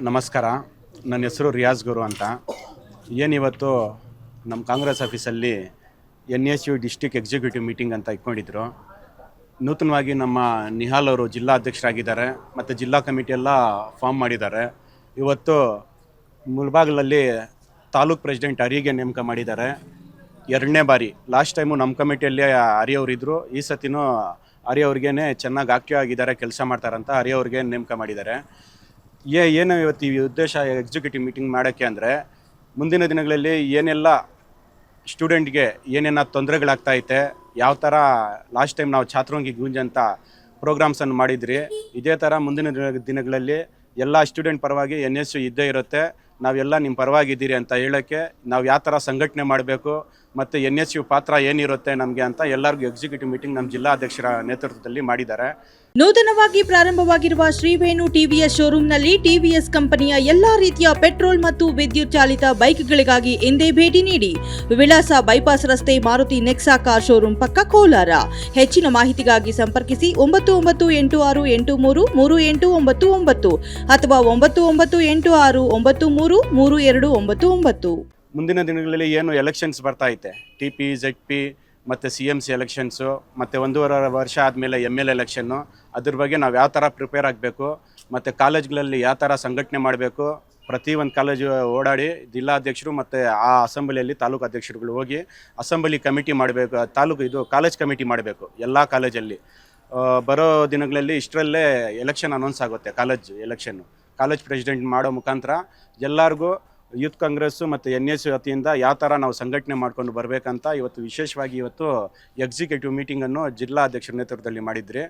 ನಮಸ್ಕಾರ. ನನ್ನ ಹೆಸರು ರಿಯಾಜ್ ಗುರು ಅಂತ. ಏನಿವತ್ತು ನಮ್ಮ ಕಾಂಗ್ರೆಸ್ ಆಫೀಸಲ್ಲಿ NSU ಡಿಸ್ಟ್ರಿಕ್ಟ್ ಎಕ್ಸಿಕ್ಯೂಟಿವ್ ಮೀಟಿಂಗ್ ಅಂತ ಇಟ್ಕೊಂಡಿದ್ರು. ನೂತನವಾಗಿ ನಮ್ಮ ನಿಹಾಲ್ ಅವರು ಜಿಲ್ಲಾ ಅಧ್ಯಕ್ಷರಾಗಿದ್ದಾರೆ ಮತ್ತು ಜಿಲ್ಲಾ ಕಮಿಟಿ ಎಲ್ಲ ಫಾರ್ಮ್ ಮಾಡಿದ್ದಾರೆ. ಇವತ್ತು ಮುಳಬಾಗಿಲಲ್ಲಿ ತಾಲೂಕು ಪ್ರೆಸಿಡೆಂಟ್ ಹರಿಗೆ ನೇಮಕ ಮಾಡಿದ್ದಾರೆ. ಎರಡನೇ ಬಾರಿ. ಲಾಸ್ಟ್ ಟೈಮು ನಮ್ಮ ಕಮಿಟಿಯಲ್ಲಿ ಹರಿ ಅವರಿದ್ದರು. ಈ ಸತಿನೂ ಹರಿ ಅವ್ರಿಗೇ ಚೆನ್ನಾಗಿ ಆಕ್ಟಿವ್ ಆಗಿದ್ದಾರೆ, ಕೆಲಸ ಮಾಡ್ತಾರಂತ ಹರಿ ಅವ್ರಿಗೆ ನೇಮಕ ಮಾಡಿದ್ದಾರೆ. ಏನು ಇವತ್ತು ಈ ಉದ್ದೇಶ ಎಕ್ಸಿಕ್ಯೂಟಿವ್ ಮೀಟಿಂಗ್ ಮಾಡೋಕ್ಕೆ ಅಂದರೆ, ಮುಂದಿನ ದಿನಗಳಲ್ಲಿ ಏನೆಲ್ಲ ಸ್ಟೂಡೆಂಟ್ಗೆ ಏನೇನು ತೊಂದರೆಗಳಾಗ್ತಾಯಿದೆ, ಯಾವ ಥರ ಲಾಸ್ಟ್ ಟೈಮ್ ನಾವು ಛಾತ್ರಂಗಿ ಗೂಂಜ್ ಅಂತ ಪ್ರೋಗ್ರಾಮ್ಸನ್ನು ಮಾಡಿದ್ರಿ, ಇದೇ ಥರ ಮುಂದಿನ ದಿನಗಳಲ್ಲಿ ಎಲ್ಲ ಸ್ಟೂಡೆಂಟ್ ಪರವಾಗಿ NSU ಇದ್ದೇ ಇರುತ್ತೆ. ನಾವೆಲ್ಲ ನಿಮ್ಮ ಪರವಾಗಿದ್ದೀರಿ ಅಂತ ಹೇಳೋಕ್ಕೆ ನಾವು ಯಾವ ಥರ ಸಂಘಟನೆ ಮಾಡಬೇಕು ಮತ್ತು NSU ಪಾತ್ರ ಏನಿರುತ್ತೆ ನಮಗೆ ಅಂತ ಎಲ್ಲರಿಗೂ ಎಕ್ಸಿಕ್ಯೂಟಿವ್ ಮೀಟಿಂಗ್ ನಮ್ಮ ಜಿಲ್ಲಾಧ್ಯಕ್ಷರ ನೇತೃತ್ವದಲ್ಲಿ ಮಾಡಿದ್ದಾರೆ. ನೂತನವಾಗಿ ಪ್ರಾರಂಭವಾಗಿರುವ ಶ್ರೀವೇಣು TVS ಶೋರೂಮ್ನಲ್ಲಿ TVS ಕಂಪನಿಯ ಎಲ್ಲಾ ರೀತಿಯ ಪೆಟ್ರೋಲ್ ಮತ್ತು ವಿದ್ಯುತ್ ಚಾಲಿತ ಬೈಕ್ಗಳಿಗಾಗಿ ಎಂದೇ ಭೇಟಿ ನೀಡಿ. ವಿಳಾಸ ಬೈಪಾಸ್ ರಸ್ತೆ, ಮಾರುತಿ ನೆಕ್ಸಾ ಕಾರ್ ಶೋರೂಮ್ ಪಕ್ಕ, ಕೋಲಾರ. ಹೆಚ್ಚಿನ ಮಾಹಿತಿಗಾಗಿ ಸಂಪರ್ಕಿಸಿ 9986833899 ಅಥವಾ 9986933299. ಮುಂದಿನ ದಿನಗಳಲ್ಲಿ ಏನು ಎಲೆಕ್ಷನ್ಸ್ ಬರ್ತಾ ಐತೆ, TP, ZP ಮತ್ತು CMC ಎಲೆಕ್ಷನ್ಸು ಮತ್ತು 1.5 ವರ್ಷ ಆದಮೇಲೆ ML ಎಲೆಕ್ಷನ್ನು, ಅದ್ರ ಬಗ್ಗೆ ನಾವು ಯಾವ ಥರ ಪ್ರಿಪೇರ್ ಆಗಬೇಕು ಮತ್ತು ಕಾಲೇಜ್ಗಳಲ್ಲಿ ಯಾವ ಥರ ಸಂಘಟನೆ ಮಾಡಬೇಕು, ಪ್ರತಿಯೊಂದು ಕಾಲೇಜು ಓಡಾಡಿ ಜಿಲ್ಲಾಧ್ಯಕ್ಷರು ಮತ್ತು ಆ ಅಸೆಂಬ್ಲಿಯಲ್ಲಿ ತಾಲೂಕು ಅಧ್ಯಕ್ಷರುಗಳು ಹೋಗಿ ಅಸೆಂಬ್ಲಿ ಕಮಿಟಿ ಮಾಡಬೇಕು, ಕಾಲೇಜ್ ಕಮಿಟಿ ಮಾಡಬೇಕು ಎಲ್ಲ ಕಾಲೇಜಲ್ಲಿ. ಬರೋ ದಿನಗಳಲ್ಲಿ ಇಷ್ಟರಲ್ಲೇ ಎಲೆಕ್ಷನ್ ಅನೌನ್ಸ್ ಆಗುತ್ತೆ. ಕಾಲೇಜ್ ಎಲೆಕ್ಷನ್ನು ಕಾಲೇಜ್ ಪ್ರೆಸಿಡೆಂಟ್ ಮಾಡೋ ಮುಖಾಂತರ ಎಲ್ಲರಿಗೂ ಯೂತ್ ಕಾಂಗ್ರೆಸ್ಸು ಮತ್ತು NSU ವತಿಯಿಂದ ಯಾವ ಥರ ನಾವು ಸಂಘಟನೆ ಮಾಡ್ಕೊಂಡು ಬರಬೇಕಂತ ಇವತ್ತು ವಿಶೇಷವಾಗಿ ಎಕ್ಸಿಕ್ಯೂಟಿವ್ ಮೀಟಿಂಗನ್ನು ಜಿಲ್ಲಾ ಅಧ್ಯಕ್ಷರ ನೇತೃತ್ವದಲ್ಲಿ ಮಾಡಿದ್ರಿ.